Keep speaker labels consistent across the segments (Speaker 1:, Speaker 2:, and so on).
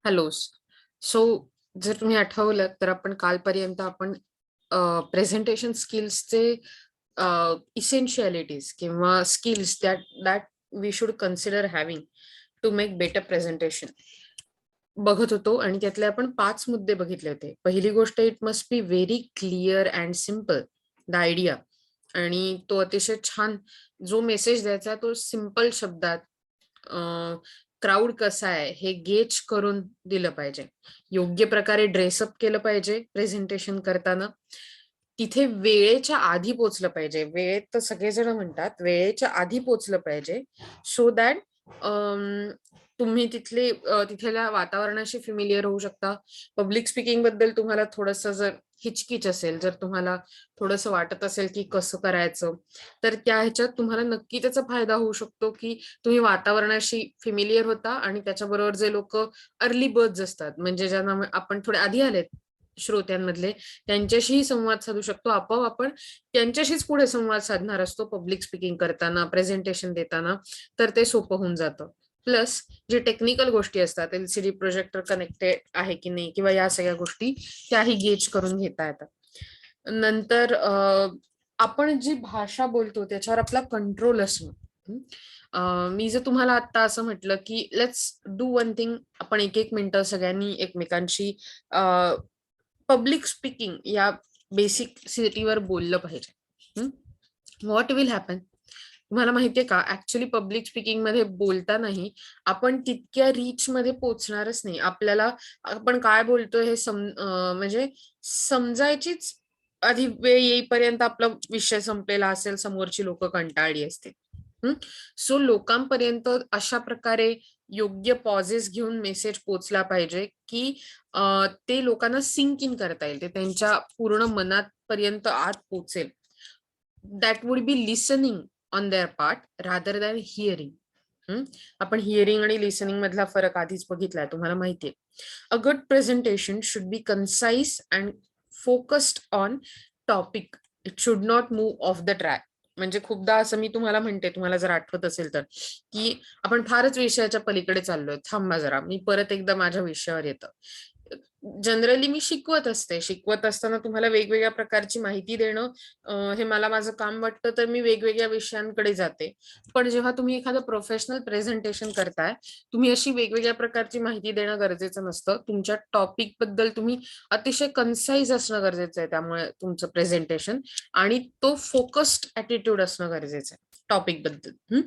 Speaker 1: Hallows. So जर तुम्ही आठवलं तर आपण कालपर्यंत आपण प्रेझेंटेशन स्किल्सचे इसेन्शियालिटीज किंवा skills that that we should consider having to make better presentation बघत होतो आणि त्यातले आपण 5 मुद्दे बघितले होते. पहिली गोष्ट, it must be very clear and simple the idea. आणि तो अतिशय छान जो मेसेज द्यायचा तो सिम्पल शब्दात क्राऊड कसा आहे हे गेज करून दिलं पाहिजे. योग्य प्रकारे ड्रेसअप केलं पाहिजे प्रेझेंटेशन करताना. तिथे वेळेच्या आधी पोचलं पाहिजे. वेळेत तर सगळेजण म्हणतात वेळेच्या आधी पोचलं पाहिजे, सो दॅट तुम्ही तिथल्या वातावरणाशी फेमिलियर होऊ शकता. पब्लिक स्पीकिंग बद्दल तुम्हाला थोडंसं जर हिचकिच असेल, जर तुम्हाला थोडंसं वाटत असेल की कसं करायचं, तर त्या ह्याच्यात तुम्हाला नक्की त्याचा फायदा होऊ शकतो की तुम्ही वातावरणाशी फेमिलियर होता आणि त्याच्याबरोबर जे लोक अर्ली बर्ड्स असतात, म्हणजे ज्यांना आपण थोडे आधी आलेत श्रोत्यांमधले, त्यांच्याशीही संवाद साधू शकतो. आपोआप आपण त्यांच्याशीच पुढे संवाद साधणार असतो पब्लिक स्पीकिंग करताना, प्रेझेंटेशन देताना, तर ते सोपं होऊन जातं. प्लस जे टेक्निकल गोष्टी असतात, एलसीडी प्रोजेक्टर कनेक्टेड आहे की नाही किंवा या सगळ्या गोष्टी त्याही गेज करून घेता येतात. नंतर आपण जी भाषा बोलतो त्याच्यावर आपला कंट्रोल असणं. मी जर तुम्हाला आता असं म्हटलं की लेट्स डू वन थिंग, आपण एक एक मिनिटं सगळ्यांनी एकमेकांशी पब्लिक स्पीकिंग या बेसिक सिटीवर बोललं पाहिजे. व्हॉट विल हॅपन, तुम्हाला माहितीये का, ऍक्च्युली पब्लिक स्पीकिंग मध्ये बोलतानाही आपण तितक्या रीच मध्ये पोहोचणारच नाही. आपल्याला आपण काय बोलतोय हे म्हणजे समजायचीच आधी वेळ येईपर्यंत आपला विषय संपलेला असेल, समोरची लोक कंटाळली असतील. सो लोकांपर्यंत अशा प्रकारे योग्य पॉझेस घेऊन मेसेज पोचला पाहिजे की ते लोकांना सिंक इन करता येईल, ते त्यांच्या पूर्ण मनात पर्यंत आत पोचेल. That would be listening on their part rather than hearing. आपण हिअरिंग आणि लिसनिंग मधला फरक आधीच बघितलाय, तुम्हाला माहितीये. A good presentation should be concise and focused on topic. It should not move of the track. म्हणजे खूपदा असं मी तुम्हाला म्हणते, तुम्हाला जर आठवत असेल तर, की आपण फारच विषयाच्या पलीकडे चाललोय, थांबा जरा, मी परत एकदा माझ्या विषयावर येतं. जनरली मी शिकवत असते, शिकवत असताना तुम्हाला वेगवेगळ्या प्रकारची माहिती देणं हे मला माझं काम वाटतं, तर मी वेगवेगळ्या विषयांकडे जाते. पण जेव्हा तुम्ही एखादं प्रोफेशनल प्रेझेंटेशन करताय, तुम्ही अशी वेगवेगळ्या प्रकारची माहिती देणं गरजेचं नसतं. तुमच्या टॉपिक बद्दल तुम्ही अतिशय कन्साइज असणं गरजेचं आहे, त्यामुळे तुमचं प्रेझेंटेशन, आणि तो फोकस्ड ॲटिट्यूड असणं गरजेचं आहे टॉपिक बद्दल.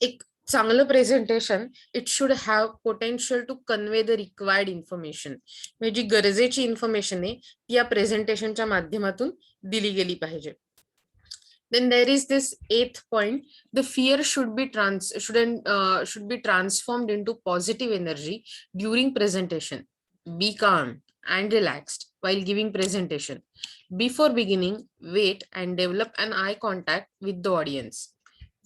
Speaker 1: एक चांगलं presentation, it should have potential to convey the required information. म्हणजे जी गरजेची इन्फॉर्मेशन आहे ती या प्रेझेंटेशनच्या माध्यमातून दिली गेली पाहिजे. Then there is this eighth point: the fear should be transformed into positive energy during presentation. Be calm and relaxed while giving presentation. Before beginning, wait and develop an eye contact with the audience.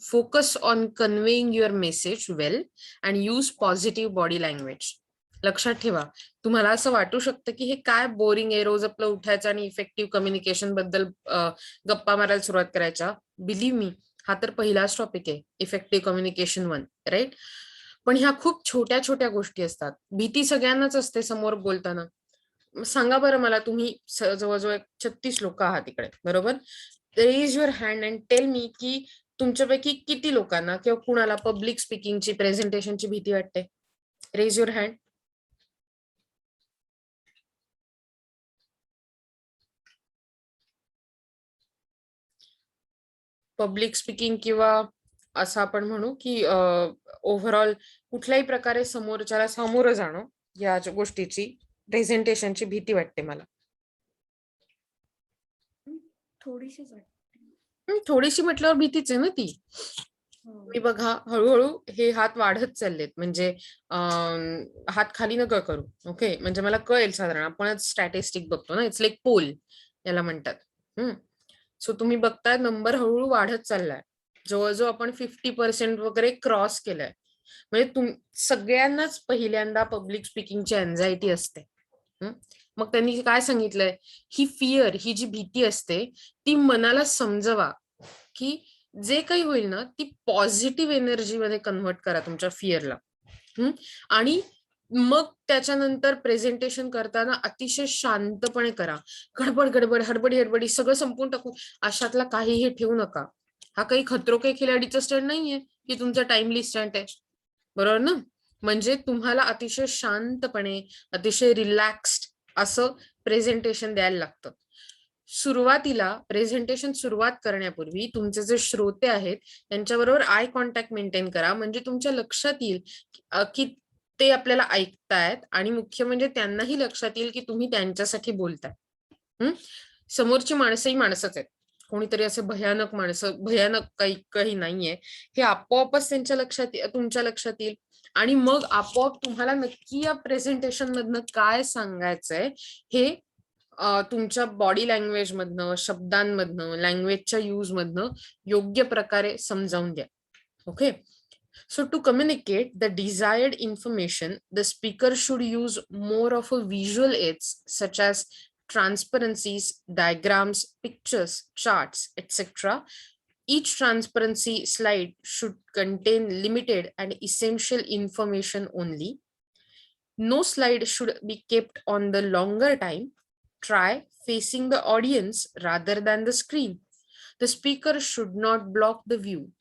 Speaker 1: Focus on conveying your message well and use positive body language. लक्षात ठेवा, तुम्हाला असं वाटू शकतं की हे काय boring आहे, रोज आपलं उठायचं आणि इफेक्टिव्ह कम्युनिकेशन बद्दल गप्पा मारायला सुरुवात करायच्या. बिलीव्ह मी, हा तर पहिलाच टॉपिक आहे, इफेक्टिव्ह कम्युनिकेशन 1, राईट? पण ह्या खूप छोट्या छोट्या गोष्टी असतात. भीती सगळ्यांनाच असते समोर बोलताना. सांगा बरं मला, तुम्ही जवळजवळ 36 लोक आहात इकडे, बरोबर? Raise your hand and tell me की तुमच्यापैकी किती लोकांना किंवा कुणाला पब्लिक स्पीकिंगची, प्रेझेंटेशनची भीती वाटते? Raise your hand. Public speaking किंवा असं आपण म्हणू की ओव्हरऑल कुठल्याही प्रकारे समोरच्याला सामोरं जाणं, या गोष्टीची, प्रेझेंटेशनची भीती वाटते मला. थोडीशी म्हटल्यावर भीतीच आहे ना ती. मी बघा, हळूहळू हे हात वाढत चाललेत, म्हणजे हात खाली नका करू, ओके? म्हणजे मला कळेल साधारण, आपण स्टॅटिस्टिक बघतो ना, इट्स लाईक पोल याला म्हणतात. सो तुम्ही बघताय नंबर हळूहळू वाढत चाललाय, जवळजवळ आपण 50% वगैरे क्रॉस केलाय. म्हणजे सगळ्यांनाच पहिल्यांदा पब्लिक स्पीकिंगची अँझायटी असते. मग त्यांनी काय सांगितलंय, ही फिअर, ही जी भीती असते, ती मनाला समजवा की जे काही होईल ना, ती पॉझिटिव्ह एनर्जी मध्ये कन्व्हर्ट करा तुमच्या फिअरला. आणि मग त्याच्यानंतर प्रेझेंटेशन करताना अतिशय शांतपणे करा. गडबड गडबड हडबडी हडबडी सगळं संपून टाकू अशातला काहीही ठेवू नका. हा काही खतरो के खिलाडीचा स्टंट नाहीये की तुमचा टाइमली स्टंट आहे, बरोबर ना? म्हणजे तुम्हाला अतिशय शांतपणे अतिशय रिलॅक्स्ड असं प्रेझेंटेशन द्यायला लागतं. सुरुवातीला प्रेझेंटेशन सुरुवात करण्यापूर्वी तुमचे जे श्रोते आहेत त्यांच्याबरोबर आय कॉन्टॅक्ट मेंटेन करा. म्हणजे तुमच्या लक्षात येईल की ते आपल्याला ऐकतायत आणि मुख्य म्हणजे त्यांनाही लक्षात येईल की तुम्ही त्यांच्यासाठी बोलताय. समोरची माणसंही माणसंच आहेत. कोणीतरी असे भयानक माणसं, भयानक काही नाहीये. हे आपोआपच त्यांच्या लक्षात तुमच्या लक्षात येईल आणि मग आपोआप तुम्हाला नक्की या प्रेझेंटेशन मधनं काय सांगायचंय हे तुमच्या बॉडी लँग्वेज मधनं, शब्दांमधनं, लँग्वेजच्या यूज मधनं योग्य प्रकारे समजावून द्या. Okay. So to communicate the desired information, the speaker should use more of a visual aids such as transparencies, diagrams, pictures, charts, etc. Each transparency slide should contain limited and essential information only. No slide should be kept on the longer time. Try facing the audience rather than the screen. The speaker should not block the view.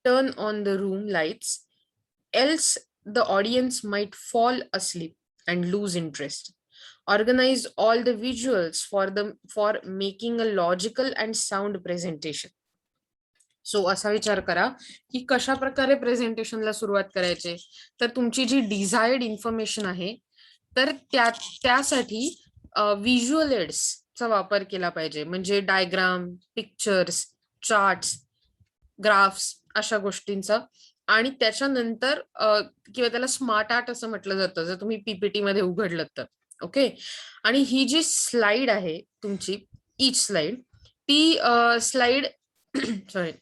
Speaker 1: Turn on the room lights, else the audience might fall asleep and lose interest. Organize all the visuals for making a logical and sound presentation. So असा विचार करा की कशा प्रकारे प्रेझेंटेशनला सुरुवात करायची. तर तुमची जी डिझायर्ड इन्फॉर्मेशन आहे तर त्यासाठी व्हिज्युअल एड्सचा वापर केला पाहिजे. म्हणजे डायग्राम, पिक्चर्स, चार्ट्स, ग्राफ्स अशा गोष्टींचा. आणि त्याच्यानंतर किंवा त्याला स्मार्ट आर्ट असं म्हटलं जातं जर तुम्ही पीपीटी मध्ये उघडलं तर. ओके. आणि ही जी स्लाइड आहे तुमची, ईच स्लाइड, ती स्लाइड सॉरी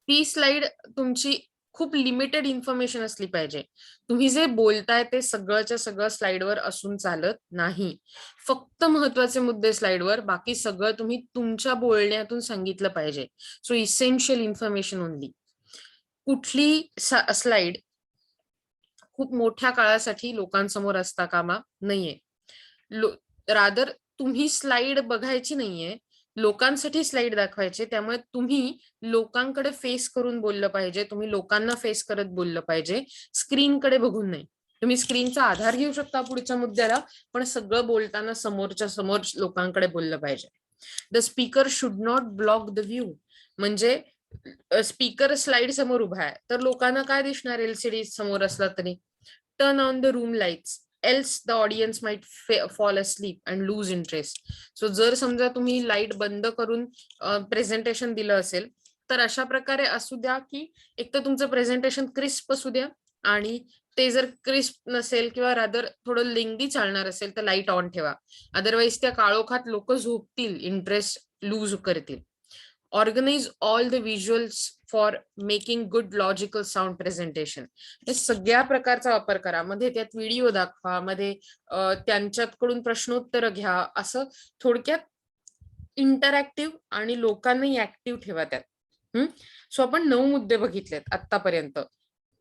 Speaker 1: ती स्लाइड तुमची खूप लिमिटेड इन्फॉर्मेशन असली पाहिजे. तुम्ही जे बोलताय ते सगळंच्या सगळं स्लाइडवर असून चालत नाही. फक्त महत्वाचे मुद्दे स्लाइडवर, बाकी सगळं तुम्ही तुमच्या बोलण्यातून सांगितलं पाहिजे. So essential information only. कुठली स्लाइड खूप मोठ्या काळासाठी लोकांसमोर असता कामा नाहीये. रादर तुम्ही स्लाइड बघायची नाहीये, लोकांसाठी स्लाइड दाखवायचे. त्यामुळे तुम्ही लोकांकडे फेस करून बोललं पाहिजे. तुम्ही लोकांना फेस करत बोललं पाहिजे, स्क्रीनकडे बघून नाही. तुम्ही स्क्रीनचा आधार घेऊ शकता पुढच्या मुद्द्याला, पण सगळं बोलताना समोरच्या समोर लोकांकडे बोललं पाहिजे. The speaker should not block the view. म्हणजे स्पीकर स्लाइड समोर उभा आहे तर लोकांना काय दिसणार एलसीडी समोर असला तरी. Turn on the room lights, else the audience might fall asleep and loose interest. So जर समजा तुम्ही लाईट बंद करून प्रेझेंटेशन दिलं असेल तर अशा प्रकारे असू द्या की एक तर तुमचं प्रेझेंटेशन क्रिस्प असू द्या, आणि ते जर क्रिस्प नसेल किंवा रादर थोडं लेंदी चालणार असेल तर लाईट ऑन ठेवा. अदरवाईज त्या काळोखात लोक झोपतील, इंटरेस्ट लूज करतील. Organise all the visuals for making good logical sound presentation. हे सगळ्या प्रकारचा वापर करा. मध्ये त्यात व्हिडिओ दाखवा, मध्ये त्यांच्याकडून प्रश्नोत्तर घ्या. असं थोडक्यात इंटरॅक्टिव्ह आणि लोकांनाही ऍक्टिव्ह ठेवा त्यात. सो आपण 9 मुद्दे बघितलेत आतापर्यंत.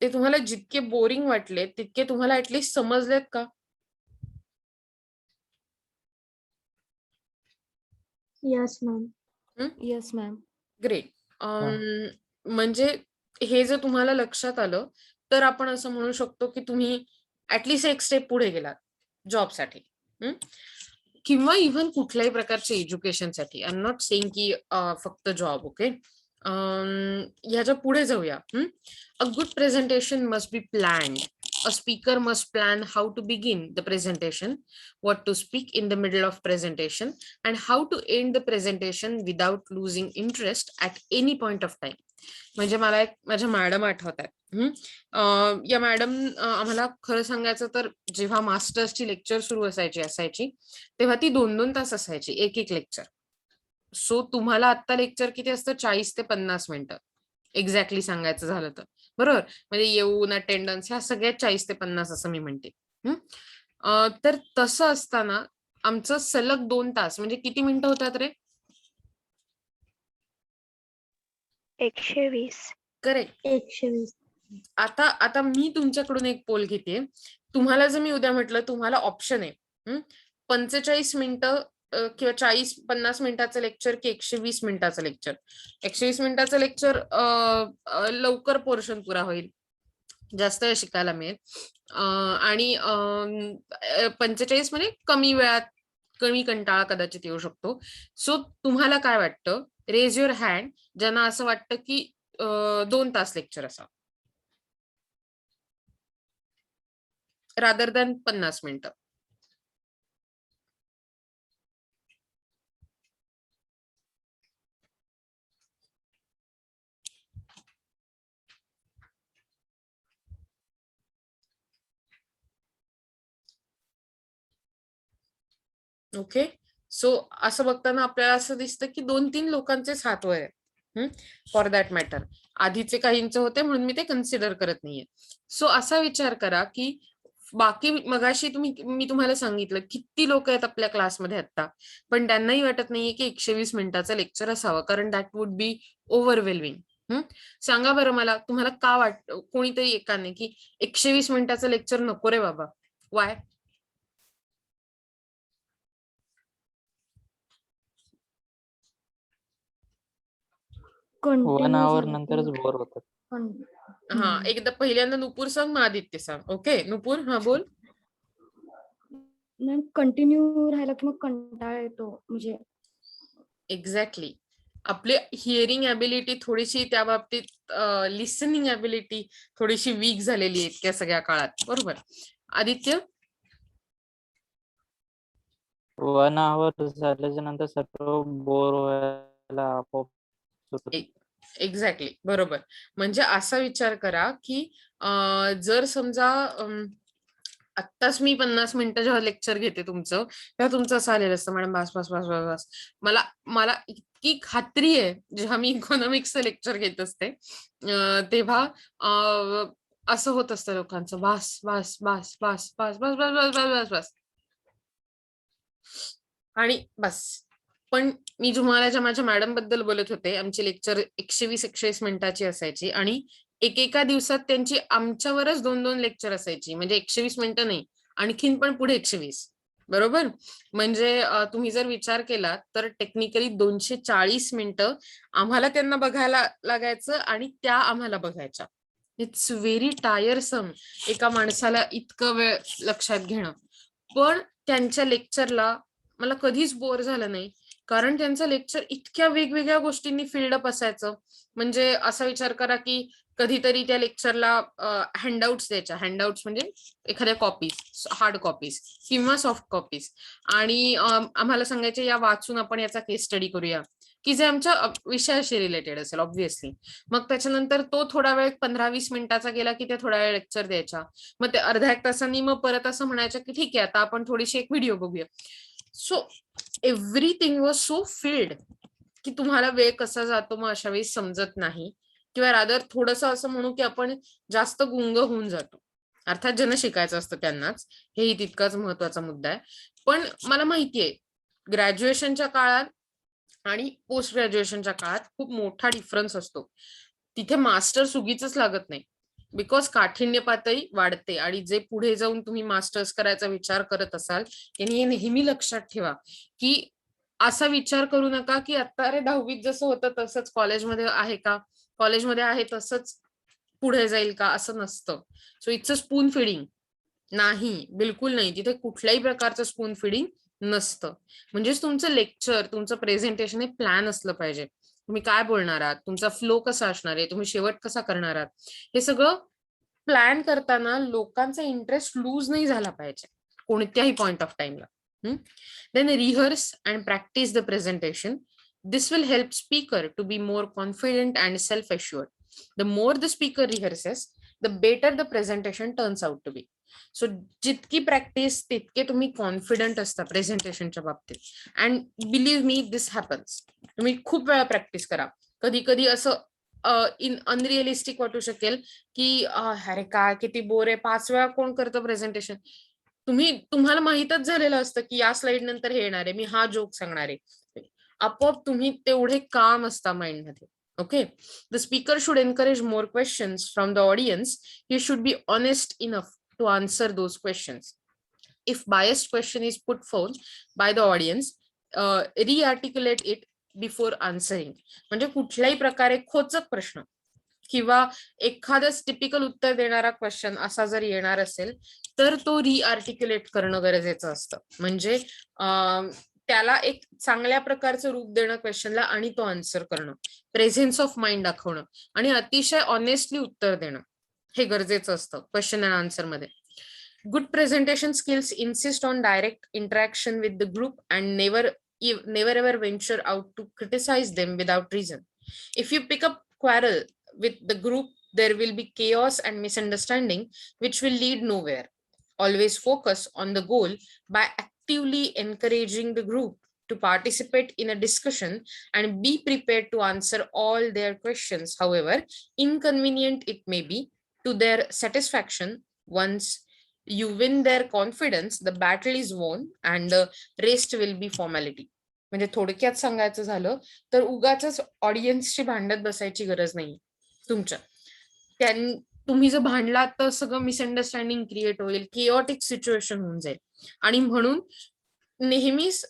Speaker 1: ते तुम्हाला जितके बोरिंग वाटले तितके तुम्हाला ऍटलीस्ट समजलेत का?
Speaker 2: Yes, ma'am. Yes, ma'am.
Speaker 1: Great. म्हणजे हे जर तुम्हाला लक्षात आलं तर आपण असं म्हणू शकतो की तुम्ही ऍटलीस्ट एक स्टेप पुढे गेलात जॉबसाठी किंवा इव्हन कुठल्याही प्रकारच्या एज्युकेशनसाठी. आय एम नॉट सेइंग की फक्त जॉब. ओके. ह्याच्या पुढे जाऊया. A good presentation must be planned. A speaker must plan how to begin the presentation, what to speak in the middle of presentation, and how to end the presentation without losing interest at any point of time. म्हणजे मला एक माझ्या madam आठवतात. या madam आम्हाला खरं सांगायचं तर जेव्हा मास्टर्सची लेक्चर सुरू असायची तेव्हा ती 2-2 तास असायची एक लेक्चर. सो तुम्हाला आता लेक्चर किती असतं? 40 ते 50 मिनिटं एक्झॅक्टली सांगायचं झालं तर, बरोबर. म्हणजे येऊन अटेंडन्स ह्या सगळ्यात 40 ते 50 असं मी म्हणते. तर तसं असताना आमचं सलग 2 तास म्हणजे किती मिनिटं होतात रे?
Speaker 2: 120.
Speaker 1: करेक्ट.
Speaker 2: 120.
Speaker 1: आता मी तुमच्याकडून एक पोल घेते तुम्हाला जर मी उद्या म्हटलं तुम्हाला ऑप्शन आहे 45 मिनिटं किंवा 40-50 मिनिटाचं लेक्चर की 120 मिनिटाचं लेक्चर. 120 मिनिटाचं लेक्चर लवकर पोर्शन पुरा होईल, जास्त वेळ शिकायला मिळेल. आणि 45 मध्ये कमी वेळात कमी कंटाळा कदाचित येऊ शकतो. सो तुम्हाला काय वाटतं? रेज युअर हँड ज्यांना असं वाटतं की 2 तास लेक्चर असावं. रादर दॅन 50 मिनिटं. ओके. सो असं बघताना आपल्याला असं दिसतं की 2-3 लोकांचेच हात वर आहे फॉर दॅट मॅटर. आधीचे काहींचे होते म्हणून मी ते कन्सिडर करत नाहीये. सो असा विचार करा की बाकी मगाशी मी तुम्हाला सांगितलं किती लोक आहेत आपल्या क्लासमध्ये आता, पण त्यांनाही वाटत नाहीये की 120 मिनिटाचं लेक्चर असावं, कारण दॅट वुड बी ओव्हरवेल्मिंग. सांगा बरं मला, तुम्हाला का वाटतं कोणीतरी एकाने की 120 मिनिटाचं लेक्चर नको रे बाबा, वाय?
Speaker 3: 1 hour नंतरच बोर होतात.
Speaker 1: हा, एकदा पहिल्यांदा नुपूर सांग, मग आदित्य सांग. ओके नुपूर, हा बोल.
Speaker 2: मॅम कंटिन्यू राहिला की मग कंटाळा येतो, म्हणजे
Speaker 1: एक्झॅक्टली. आपली हिअरिंग ॲबिलिटी थोडीशी त्या बाबतीत, लिसनिंग ॲबिलिटी थोडीशी वीक झालेली आहे इतक्या सगळ्या काळात, बरोबर? आदित्य?
Speaker 3: 1 hour झाल्याच्या नंतर सर्व बोर व्हायला आपोआप सुरू होतं.
Speaker 1: एक्झॅक्टली, बरोबर. म्हणजे असा विचार करा की जर समजा आत्ताच मी 50 मिनिटं जेव्हा लेक्चर घेते तुमचं, तेव्हा तुमचं असं आलेलं असतं, मॅडम बस बस बस बस बस. मला इतकी खात्री आहे, जेव्हा मी इकॉनॉमिक्सचं लेक्चर घेत असते तेव्हा असं होत असतं लोकांचं, बस बस बस बस बस बस बस बस बस बस बस आणि बस. पण मी तुम्हाला माझ्या मॅडम बद्दल बोलत होते, आमची लेक्चर 120-120 मिनिटाची असायची आणि एकेका दिवसात त्यांची आमच्यावरच 2-2 लेक्चर असायची. म्हणजे 120 मिनिटं नाही, आणखीन पण पुढे 120, बरोबर? म्हणजे तुम्ही जर विचार केला तर टेक्निकली 240 मिनिटं आम्हाला त्यांना बघायला लागायचं आणि त्या आम्हाला बघायच्या. इट्स व्हेरी टायरसम एका माणसाला इतकं वेळ लक्षात घेणं. पण त्यांच्या लेक्चरला मला कधीच बोर झालं नाही, कारण त्यांचं लेक्चर इतक्या वेगवेगळ्या गोष्टींनी फिल्डअप असायचं. म्हणजे असा विचार करा की कधीतरी त्या लेक्चरला हँडआउट्स द्यायच्या. हँडआउट्स म्हणजे एखाद्या कॉपीज, हार्ड कॉपीज किंवा सॉफ्ट कॉपीज, आणि आम्हाला सांगायचे या वाचून आपण याचा केस स्टडी करूया, की जे आमच्या विषयाशी रिलेटेड असेल ऑब्व्हियसली. मग त्याच्यानंतर तो थोडा वेळ 15-20 मिनिटाचा गेला की ते थोडा वेळ लेक्चर द्यायच्या. मग ते अर्ध्या एक तासांनी मग परत असं म्हणायचं की ठीक आहे आता आपण थोडीशी एक व्हिडिओ बघूया. So everything was so field की तुम्हाला वेळ कसा जातो मग अशा वेळी समजत नाही, किंवा रादर थोडंसं असं म्हणू की आपण जास्त गुंग होऊन जातो. अर्थात ज्यांना शिकायचं असतं त्यांनाच, हेही तितकाच महत्वाचा मुद्दा आहे. पण मला माहितीये ग्रॅज्युएशनच्या काळात आणि पोस्ट ग्रॅज्युएशनच्या काळात खूप मोठा डिफरन्स असतो. तिथे मास्टर्स उगीचच लागत नाही, बिकॉज काठिण्य पातळी वाढते. आणि जे पुढे जाऊन तुम्ही मास्टर्स करायचा विचार करत असाल त्यांनी हे नेहमी लक्षात ठेवा की असा विचार करू नका की आता अरे 10वीत जसं होतं तसंच कॉलेजमध्ये आहे का, कॉलेजमध्ये आहे तसंच पुढे जाईल का, असं नसतं. So it's a spoon feeding. नाही, बिलकुल नाही. तिथे कुठल्याही प्रकारचं स्पून फिडिंग नसतं. म्हणजेच तुमचं लेक्चर, तुमचं प्रेझेंटेशन हे प्लॅन असलं पाहिजे. तुम्ही काय बोलणार आहात, तुमचा फ्लो कसा असणार आहे, तुम्ही शेवट कसा करणार आहात, हे सगळं प्लॅन करताना लोकांचा इंटरेस्ट लूज नाही झाला पाहिजे कोणत्याही पॉइंट ऑफ टाइमला. Then rehearse and practice the presentation. This will help speaker to be more confident and self-assured. The more the speaker rehearses, the better the presentation turns out to be. So जितकी practice तितके तुम्ही confident असता प्रेझेंटेशनच्या बाबतीत. And believe me this happens. तुम्ही खूप वेळा practice करा. कधी कधी असं अनरिअलिस्टिक वाटू शकेल की अरे काय किती बोर आहे, 5 वेळा कोण करतं प्रेझेंटेशन. तुम्हाला माहीतच झालेलं असतं की या स्लाइड नंतर हे येणार आहे, मी हा जोक सांगणार आहे. आपोआप तुम्ही तेवढे काम असता माइंड मध्ये. Okay, the speaker should encourage more questions from the audience. He should be honest enough to answer those questions. If biased question is put forth by the audience, re-articulate it before answering. म्हणजे कुठल्याही प्रकारे खोचक प्रश्न किंवा एखादंच typical उत्तर देणारा question असा जर येणार असेल तर तो रिआर्टिक्युलेट करणं गरजेचं असतं. म्हणजे त्याला एक चांगल्या प्रकारचं रूप देणं क्वेश्चनला आणि तो आन्सर करणं, प्रेझेन्स ऑफ माइंड दाखवणं आणि अतिशय ऑनेस्टली उत्तर देणं हे गरजेचं असतं क्वेश्चन अँड आन्सर मध्ये. Good presentation skills insist on direct interaction with the group and never ever venture out to criticize them without reason. If you pick up quarrel with the group, there will be chaos and misunderstanding which will lead nowhere. Always focus on the goal by actively encouraging the group to participate in a discussion and be prepared to answer all their questions, however inconvenient it may be, to their satisfaction. Once you win their confidence, the battle is won and the rest will be formality. म्हणजे थोडक्यात सांगायचं झालं तर उगाच ऑडियन्सची भांडत बसायची गरज नाही तुमच्या. तुम्ही जर भांडलात तर सगळं मिसअंडरस्टँडिंग क्रिएट होईल, केओटिक सिच्युएशन होऊन जाईल. आणि म्हणून नेहमीच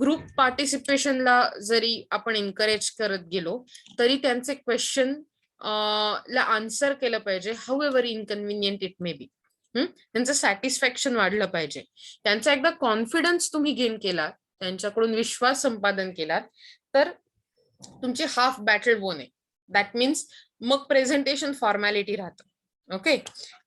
Speaker 1: ग्रुप पार्टिसिपेशनला जरी आपण एनकरेज करत गेलो तरी त्यांचे क्वेश्चन ला आन्सर केलं पाहिजे, हाऊएव्हर इनकन्व्हिनियंट इट मे बी. त्यांचं सॅटिस्फॅक्शन वाढलं पाहिजे. त्यांचा एकदा कॉन्फिडन्स तुम्ही गेन केला, त्यांच्याकडून विश्वास संपादन केलात तर तुमची हाफ बॅटल वोन आहे. दॅट मीन्स मग प्रेझेंटेशन फॉर्मॅलिटी राहतं. ओके,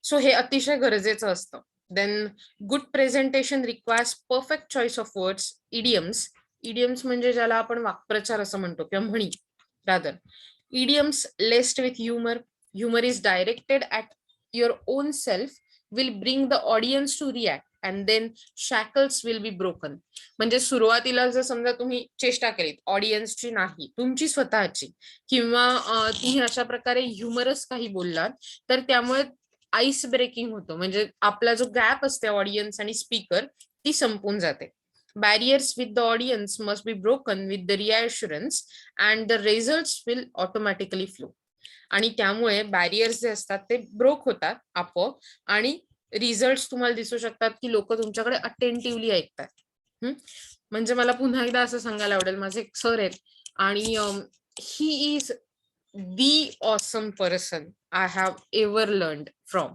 Speaker 1: सो हे अतिशय गरजेचं असतं. Then good presentation requires perfect choice of words, idioms म्हणजे ज्याला आपण वाक्प्रचार असं म्हणतो किंवा म्हणी rather. Idioms laced with humor is directed at your own self, will bring the audience to react and then shackles will be broken. म्हणजे सुरुवातीला जर समजा तुम्ही चेष्टा केलीत ऑडियन्सची नाही, तुमची स्वतःची, किंवा तुम्ही अशा प्रकारे ह्युमरस काही बोललात तर त्यामुळे आईस ब्रेकिंग होतं. म्हणजे आपला जो गॅप असते ऑडियन्स आणि स्पीकर ती संपून जाते. Barriers with the audience must be broken with the reassurance and the results will automatically flow. आणि त्यामुळे बॅरियर्स जे असतात ते ब्रोक होतात आपोआप आणि रिझल्ट तुम्हाला दिसू शकतात की लोक तुमच्याकडे अटेंटिव्हली ऐकतात. म्हणजे मला पुन्हा एकदा असं सांगायला आवडेल, माझे एक सर आहेत आणि he is the awesome person I have ever learned from.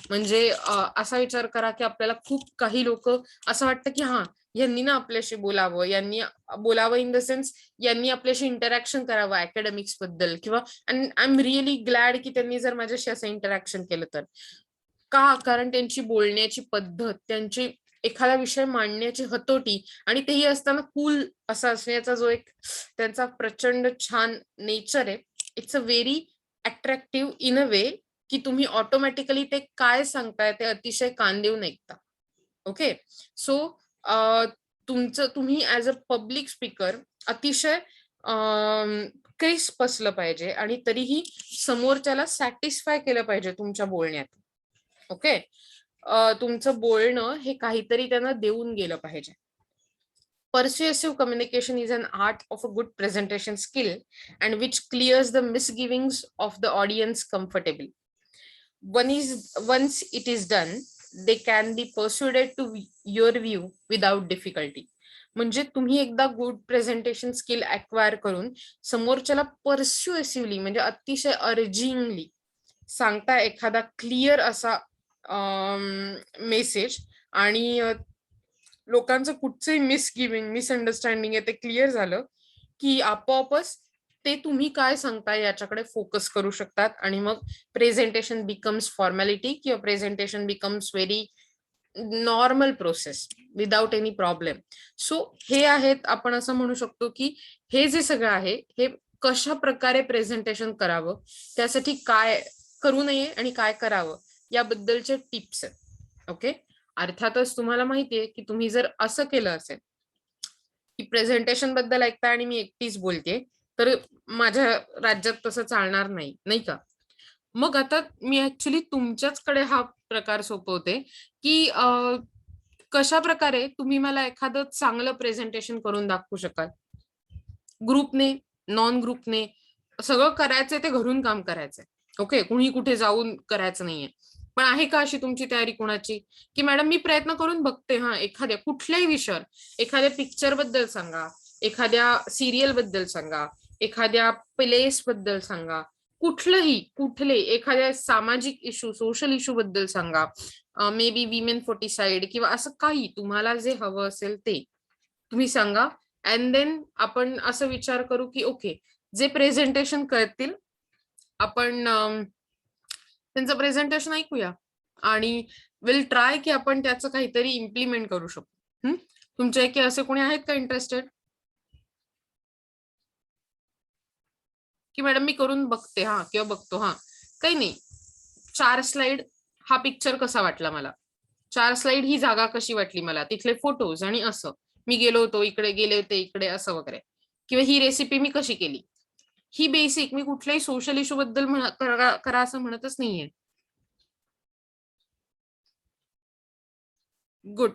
Speaker 1: म्हणजे असा विचार करा की आपल्याला खूप काही लोक असं वाटतं की हा यांनी ना आपल्याशी बोलावं, यांनी बोलावं इन द सेन्स यांनी आपल्याशी इंटरॅक्शन करावं अकॅडमिक्स बद्दल, किंवा आय एम रिअली ग्लॅड की त्यांनी जर माझ्याशी असं इंटरॅक्शन केलं तर. का? कारण त्यांची बोलण्याची पद्धत, त्यांची एखादा विषय मांडण्याची हतोटी आणि तेही असताना कूल असा असण्याचा जो एक त्यांचा प्रचंड छान नेचर आहे, it's a very attractive in a way की तुम्ही ऑटोमॅटिकली ते काय सांगताय ते अतिशय कान देऊन ऐकता. ओके, सो तुम्ही ऍज अ पब्लिक स्पीकर अतिशय क्रिस्प असलं पाहिजे आणि तरीही समोरच्याला सॅटिस्फाय केलं पाहिजे तुमच्या बोलण्यात. ओके, तुमचं बोलणं हे काहीतरी त्यांना देऊन गेलं पाहिजे. Persuasive communication is an art of a good presentation skill and which clears the misgivings of the audience comfortably. Once it is done, they can be persuaded to your view without difficulty. म्हणजे तुम्ही एकदा good presentation skill acquire करून समोरच्याला पर्स्युएसिव्हली म्हणजे अतिशय अर्जिंगली सांगता एखादा clear असा मेसेज आणि लोकांचं कुठचंही मिसअंडरस्टँडिंग आहे ते क्लिअर झालं की आपोआपच ते तुम्ही काय सांगताय याच्याकडे फोकस करू शकतात आणि मग प्रेझेंटेशन बिकम्स फॉर्मॅलिटी किंवा presentation becomes very normal process without any problem. So हे आहेत, आपण असं म्हणू शकतो की हे जे सगळं आहे हे कशा प्रकारे प्रेझेंटेशन करावं, त्यासाठी काय करू नये आणि काय करावं याबद्दलचे टिप्स आहेत. ओके, अर्थातच तुम्हाला माहितीये की तुम्ही जर असं केलं असेल की प्रेझेंटेशन बद्दल ऐकता आणि मी एकटीच बोलते तर माझ्या राज्यात तसं चालणार नाही, नाही का? मग आता मी ऍक्च्युली तुमच्याचकडे हा प्रकार सोपवते की कशा प्रकारे तुम्ही मला एखादं चांगलं प्रेझेंटेशन करून दाखवू शकाल. ग्रुपने, नॉन ग्रुपने, सगळं करायचंय ते घरून काम करायचंय. ओके, कुणी कुठे जाऊन करायचं नाहीये. पण आहे का अशी तुमची तयारी कोणाची की मॅडम मी प्रयत्न करून बघते, हा एखाद्या कुठल्याही विषयावर, एखाद्या पिक्चर बद्दल सांगा, एखाद्या सिरियल बद्दल सांगा, एखाद्या प्लेस बद्दल सांगा, कुठले एखाद्या सामाजिक इश्यू, सोशल इश्यू बद्दल सांगा, मे बी विमेन फोर्टिसाइड किंवा असं काही तुम्हाला जे हवं असेल ते तुम्ही सांगा. अँड देन आपण असं विचार करू की ओके, जे प्रेझेंटेशन करतील आपण त्यांचं प्रेझेंटेशन ऐकूया आणि विल ट्राय की आपण त्याचं काहीतरी इम्प्लिमेंट करू शकू. तुमच्यापैकी असे कोणी आहेत का इंटरेस्टेड की मॅडम मी करून बघते हा किंवा बघतो? हा काही नाही, 4 स्लाइड हा पिक्चर कसा वाटला मला, 4 स्लाइड ही जागा कशी वाटली मला, तिथले फोटोज आणि असं मी गेलो होतो इकडे, गेले होते इकडे, असं वगैरे, किंवा ही रेसिपी मी कशी केली, ही बेसिक. मी कुठल्याही सोशल इश्यू बद्दल करा असं म्हणतच नाहीये. गुड.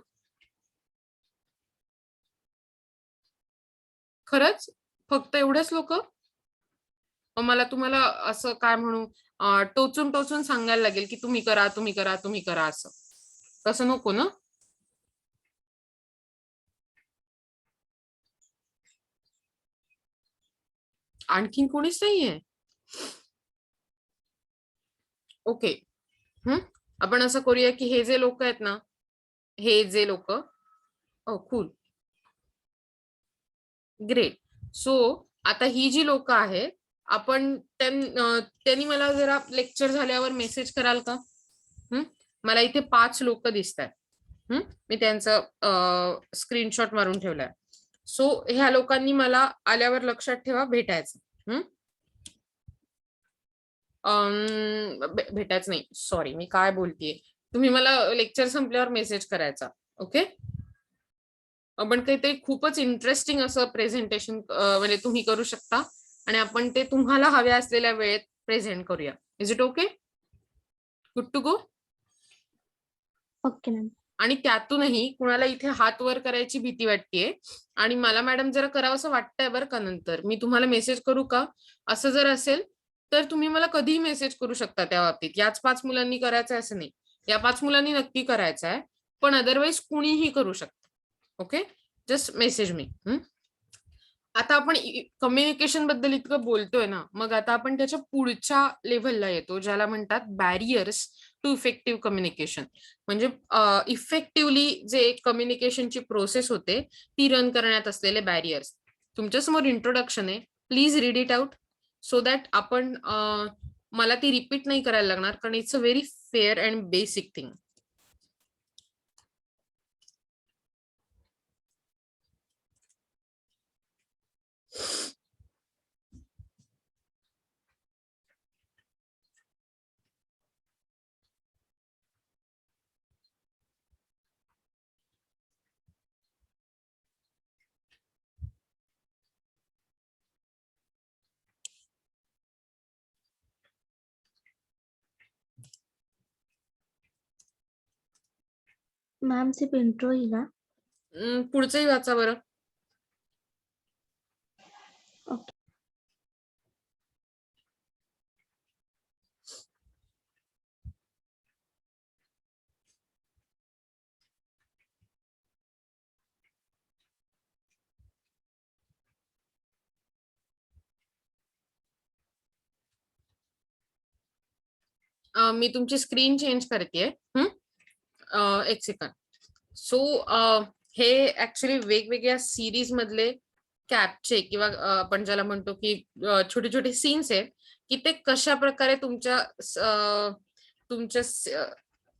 Speaker 1: खरंच फक्त एवढेच लोक? मला तुम्हाला असं काय म्हणू, टोचून टोचून सांगायला लागेल की तुम्ही करा, तुम्ही करा, तुम्ही करा, असं तसं नको ना. आणखीन कोणीच नाहीये? ओके. आपण असं करूया की हे जे लोक आहेत ना, हे जे लोक, कूल, ग्रेट. सो आता ही जी लोक आहेत, आपण त्यांनी मला जरा लेक्चर झाल्यावर मेसेज कराल का? मला इथे 5 लोक दिसत आहेत, मी त्यांचं स्क्रीनशॉट मारून ठेवलाय. सो ह्या लोकांनी मला आल्यावर लक्षात ठेवा भेटायचं. भेटायचं नाही, सॉरी मी काय बोलतेय, तुम्ही मला लेक्चर संपल्यावर मेसेज करायचा. ओके. आपण काहीतरी खूपच इंटरेस्टिंग असं प्रेझेंटेशन म्हणजे तुम्ही करू शकता आणि आपण ते तुम्हाला हव्या असलेल्या वेळेत प्रेझेंट करूया. Is it okay? Good to go?
Speaker 2: Okay ma'am.
Speaker 1: आणि त्यातूनही कुणाला इथे हात वर करायची भीती वाटतेय आणि मला मॅडम जरा करावं असं वाटतंय बरं का, नंतर मी तुम्हाला मेसेज करू का, असं जर असेल तर तुम्ही मला कधीही मेसेज करू शकता. त्या बाबतीत याच 5 मुलांनी करायचंय असं नाही, या 5 मुलांनी नक्की करायचं आहे, पण अदरवाईज कुणीही करू शकतं. ओके, जस्ट मेसेज मी. आता आपण कम्युनिकेशन बद्दल इतकं बोलतोय ना, मग आता आपण त्याच्या पुढच्या लेव्हलला येतो, ज्याला म्हणतात बॅरियर्स टू इफेक्टिव्ह कम्युनिकेशन. म्हणजे इफेक्टिव्हली जे कम्युनिकेशनची प्रोसेस होते ती रन करण्यात असलेले बॅरियर्स. तुमच्यासमोर इंट्रोडक्शन आहे, please read it out so that आपण मला ती रिपीट नाही करायला लागणार, कारण it's a very fair and basic thing.
Speaker 2: Ma'am सिर्फ इंट्रो ही ना?
Speaker 1: पुढचंही वाचा बरं.
Speaker 2: ओके.
Speaker 1: मी तुमची स्क्रीन चेंज करते. एक सेकंड. सो हे ऍक्च्युली वेगवेगळ्या सिरीज मधले कॅपचे किंवा आपण ज्याला म्हणतो की छोटे छोटे सीन्स आहेत की ते कशा प्रकारे तुमच्या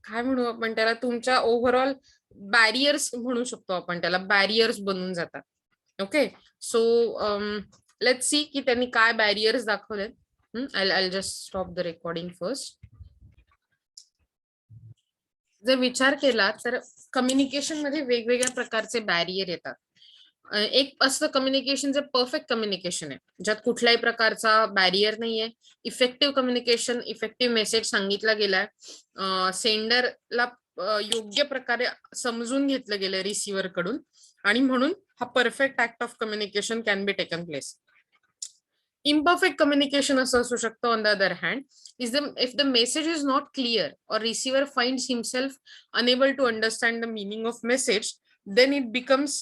Speaker 1: काय म्हणू आपण त्याला, तुमच्या ओव्हरऑल बॅरियर्स म्हणू शकतो आपण त्याला, बॅरियर्स बनून जातात. ओके. सो लेट्स सी की त्यांनी काय बॅरियर्स दाखवलेत. I'll just stop the recording first. जर विचार केला तर कम्युनिकेशन मध्ये वेगवेगळ्या प्रकारचे बॅरियर येतात. एक असं कम्युनिकेशन जे परफेक्ट कम्युनिकेशन आहे, ज्यात कुठल्याही प्रकारचा बॅरियर नाहीये. इफेक्टिव्ह कम्युनिकेशन, इफेक्टिव्ह मेसेज सांगितला गेलाय, सेंडरला योग्य प्रकारे समजून घेतलं गेलं रिसिव्हर कडून, आणि म्हणून हा perfect act of communication can be taken place. Imperfect communication असं असू शकतं on the other hand is if the message is not clear or receiver finds himself unable to understand the meaning of message, then it becomes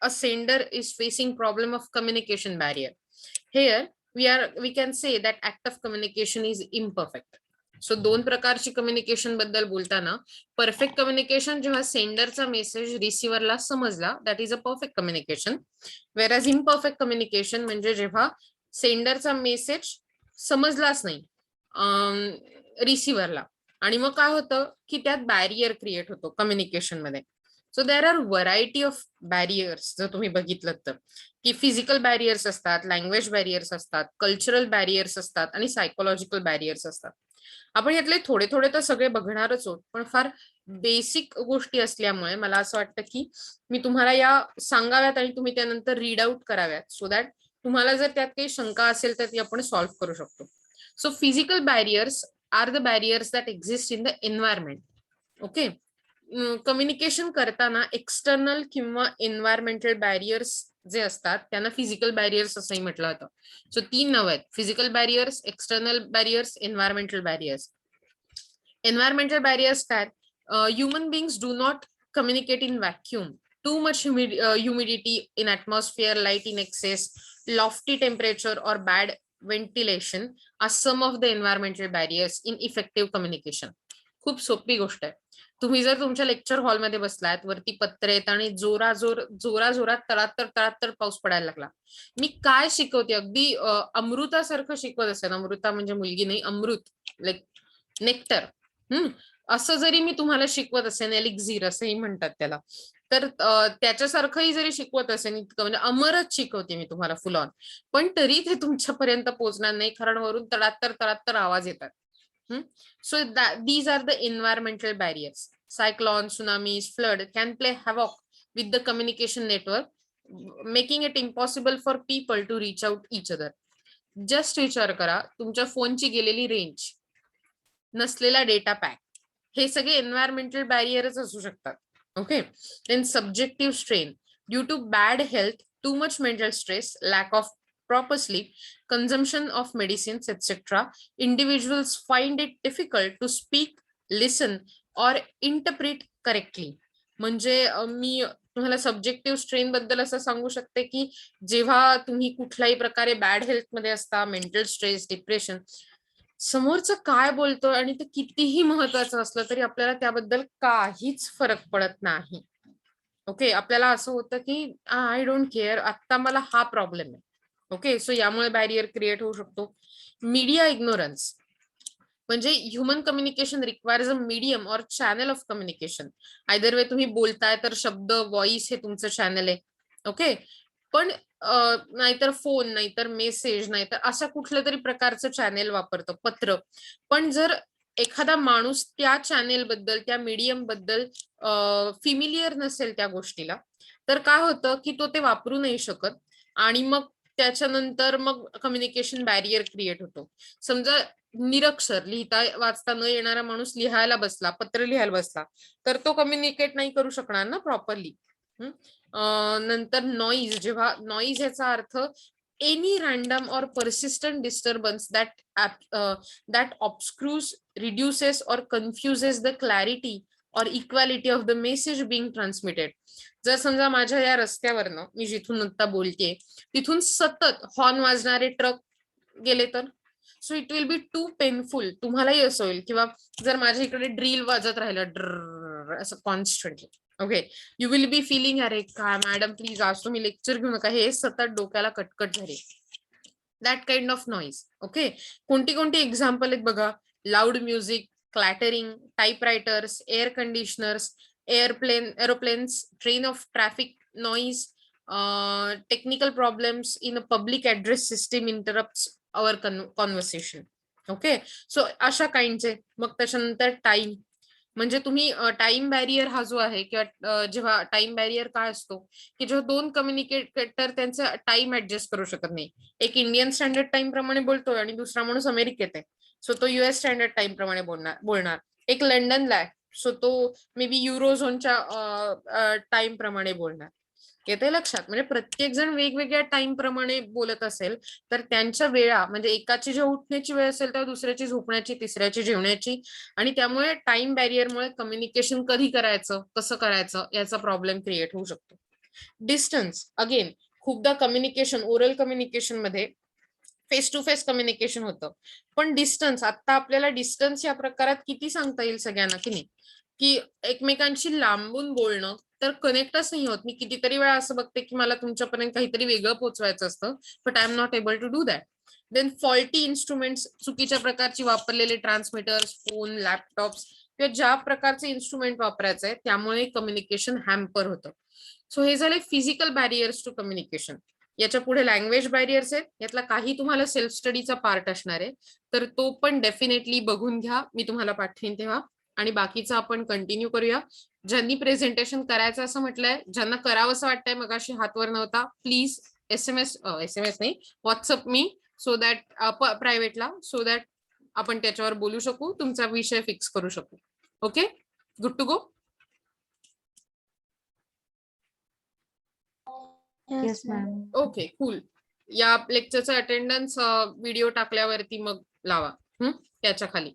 Speaker 1: a sender is facing problem of communication barrier. Here we can say that act of communication is imperfect. So 2 प्रकारची communication बद्दल बोलताना perfect communication जेव्हा सेंडरचा message रिसिव्हरला समजला, that is a perfect communication. Whereas imperfect communication म्हणजे जेव्हा सेंडरचा message समजलाच नाही रिसिव्हरला, आणि मग काय होतं की त्यात बॅरियर क्रिएट होतो कम्युनिकेशन मध्ये. So there are variety of barriers. जर तुम्ही बघितलं तर की फिजिकल बॅरियर्स असतात, लँग्वेज बॅरियर्स असतात, कल्चरल बॅरियर्स असतात आणि सायकोलॉजिकल बॅरियर्स असतात. आपण यातले थोडे थोडे तर सगळे बघणारच आहोत, पण फार बेसिक गोष्टी असल्यामुळे मला असं वाटतं की मी तुम्हाला या सांगाव्यात आणि तुम्ही त्यानंतर रीड आउट कराव्यात, सो दॅट तुम्हाला जर त्यात काही शंका असेल तर ती आपण सॉल्व्ह करू शकतो. So physical barriers are the barriers that exist in the environment. Okay. Communication करताना एक्सटर्नल किंवा एन्व्हायरमेंटल बॅरियर्स जे असतात त्यांना फिजिकल बॅरियर्स असंही म्हटलं जातं. सो 3 नाव आहेत: physical barriers, external barriers, environmental barriers. Environmental barriers काय? Human beings do not communicate in vacuum. Too much humidity in atmosphere, light in excess, lofty temperature or bad ventilation are some of the environmental barriers in effective communication. खूप सोपी गोष्ट आहे. तुम्ही जर तुमच्या lecture हॉलमध्ये बसलात, वरती पत्र आहेत आणि जोराजोरात तळातर पाऊस पडायला लागला, मी काय शिकवते अगदी अमृतासारखं शिकवत असेल, अमृता म्हणजे मुलगी नाही, अमृत लाईक नेक्टर, असं जरी मी तुम्हाला शिकवत असेल, एलिक्झिर असंही म्हणतात त्याला, तर त्याच्यासारखंही जरी शिकवत असेल, इतकं म्हणजे अमरच शिकवते मी तुम्हाला फुल ऑन, पण तरी ते तुमच्यापर्यंत पोहोचणार नाही, कारण वरून तळातर आवाज येतात. So these are the environmental barriers. Cyclone, tsunamis, flood can play havoc with the communication network, making it impossible for people to reach out each other. Just विचार करा, तुमच्या फोनची गेलेली रेंज, नसलेला डेटा पॅक, हे सगळे एन्व्हायरमेंटल बॅरियरच असू शकतात. Okay. Then subjective strain due to bad health, too much mental stress, lack of proper sleep, consumption of medicines, etc., individuals find it difficult to speak, listen, or interpret correctly. म्हणजे मी तुम्हाला subjective strain बद्दल असं सांगू शकते की जेव्हा तुम्ही कुठल्याही प्रकारे बॅड हेल्थ मध्ये असता, मेंटल स्ट्रेस, डिप्रेशन, समोरचं काय बोलतोय आणि ते कितीही महत्वाचं असलं तरी आपल्याला त्याबद्दल काहीच फरक पडत नाही. ओके. आपल्याला असं होतं की आय डोंट केअर, आता मला हा प्रॉब्लेम आहे. ओके. सो यामुळे बॅरियर क्रिएट होऊ शकतो. मीडिया इग्नोरन्स म्हणजे human communication requires a medium or channel of communication. Either way तुम्ही बोलताय तर शब्द, व्हॉइस हे तुमचं चॅनल आहे. ओके. पण नाहीतर फोन, नाहीतर मेसेज, नाहीतर अशा कुठल्या तरी प्रकारचं चॅनेल वापरतं, पत्र. पण जर एखादा माणूस त्या चॅनेल बद्दल, त्या मीडियम बद्दल फिमिलियर नसेल त्या गोष्टीला, तर काय होतं की तो ते वापरू नाही शकत, आणि मग त्याच्यानंतर मग कम्युनिकेशन बॅरियर क्रिएट होतो. समजा निरक्षर, लिहिता वाचता न येणारा माणूस लिहायला बसला, पत्र लिहायला बसला, तर तो कम्युनिकेट नाही करू शकणार ना प्रॉपरली. नंतर नॉईज, जेव्हा नॉईज याचा अर्थ any random or persistent disturbance that obscures, reduces or confuses the clarity or equality of the message being transmitted. जर समजा माझ्या या रस्त्यावरनं, मी जिथून आता बोलतेय, तिथून सतत हॉर्न वाजणारे ट्रक गेले तर, so it will be too painful. तुम्हालाही असं होईल. किंवा जर माझ्या इकडे ड्रिल वाजत राहिलं ड्र असं constantly, okay, you will be feeling अरे काय मॅडम प्लीज आज तुम्ही लेक्चर घेऊ नका, हे सतत डोक्याला कटकट झाले. That kind of noise. Okay. कोणती एक्झाम्पल आहेत बघा. Loud music, clattering, typewriters, air conditioners, aeroplanes, train of traffic noise, technical problems in a public address system interrupts our conversation. Okay. So अशा काइंडचे. मग त्याच्यानंतर टाइम, म्हणजे तुम्ही टाइम बॅरियर हा जो आहे, किंवा जेव्हा टाइम बॅरियर काय असतो की जेव्हा 2 कम्युनिकेटर त्यांचा टाइम ऍडजस्ट करू शकत नाही. एक इंडियन स्टँडर्ड टाइम प्रमाणे बोलतोय आणि दुसरा माणूस अमेरिकेत आहे, सो तो युएस स्टँडर्ड टाइम प्रमाणे बोलणार. एक लंडनला आहे, सो तो मे बी युरो झोनच्या टाइम प्रमाणे बोलणार. येते लक्षात? म्हणजे प्रत्येक जण वेगवेगळ्या टाइम प्रमाणे बोलत असेल तर त्यांच्या वेळा म्हणजे एकाची जेव्हा उठण्याची वेळ असेल तेव्हा दुसऱ्याची झोपण्याची, तिसऱ्याची जेवण्याची आणि त्यामुळे टाइम बॅरियरमुळे कम्युनिकेशन कधी करायचं, कसं करायचं याचा प्रॉब्लेम क्रिएट होऊ शकतो. डिस्टन्स अगेन खूपदा कम्युनिकेशन ओरल कम्युनिकेशन मध्ये फेस टू फेस कम्युनिकेशन होतं. पण डिस्टन्स आता आपल्याला डिस्टन्स या प्रकारात किती सांगता येईल सगळ्यांना की नाही, की एकमेकांशी लांबून बोलणं तर कनेक्टच नाही होत. मी कितीतरी वेळा असं बघते की मला तुमच्यापर्यंत काहीतरी वेगळं पोहोचवायचं असतं, but I am not able to do that. Then faulty instruments, चुकीच्या प्रकारची वापरलेले ट्रान्समीटर्स, फोन, लॅपटॉप्स किंवा ज्या प्रकारचे इन्स्ट्रुमेंट वापरायचं आहे त्यामुळे कम्युनिकेशन हॅम्पर होतं. सो हे झाले फिजिकल बॅरियर्स टू कम्युनिकेशन. याच्या पुढे लँग्वेज बॅरियर्स आहेत. यातला काही तुम्हाला सेल्फ स्टडीचा पार्ट असणार आहे, तर तो पण डेफिनेटली बघून घ्या, मी तुम्हाला पाठवीन तेव्हा. आणि बाकीचं आपण कंटिन्यू करूया. ज्यांनी प्रेझेंटेशन करायचं असं म्हटलंय, ज्यांना करावं असं वाटतंय, मगाशी हात वर नव्हता, प्लीज एसएमएस नाही व्हॉट्सअप मी सो दॅट प्रायव्हेटला सो दॅट आपण त्याच्यावर बोलू शकू, तुमचा विषय फिक्स करू शकू. Okay, good to go.
Speaker 2: Yes, ma'am.
Speaker 1: Okay, cool. या लेक्चरचा अटेंडन्स व्हिडिओ टाकल्यावरती मग लावा त्याच्या खाली.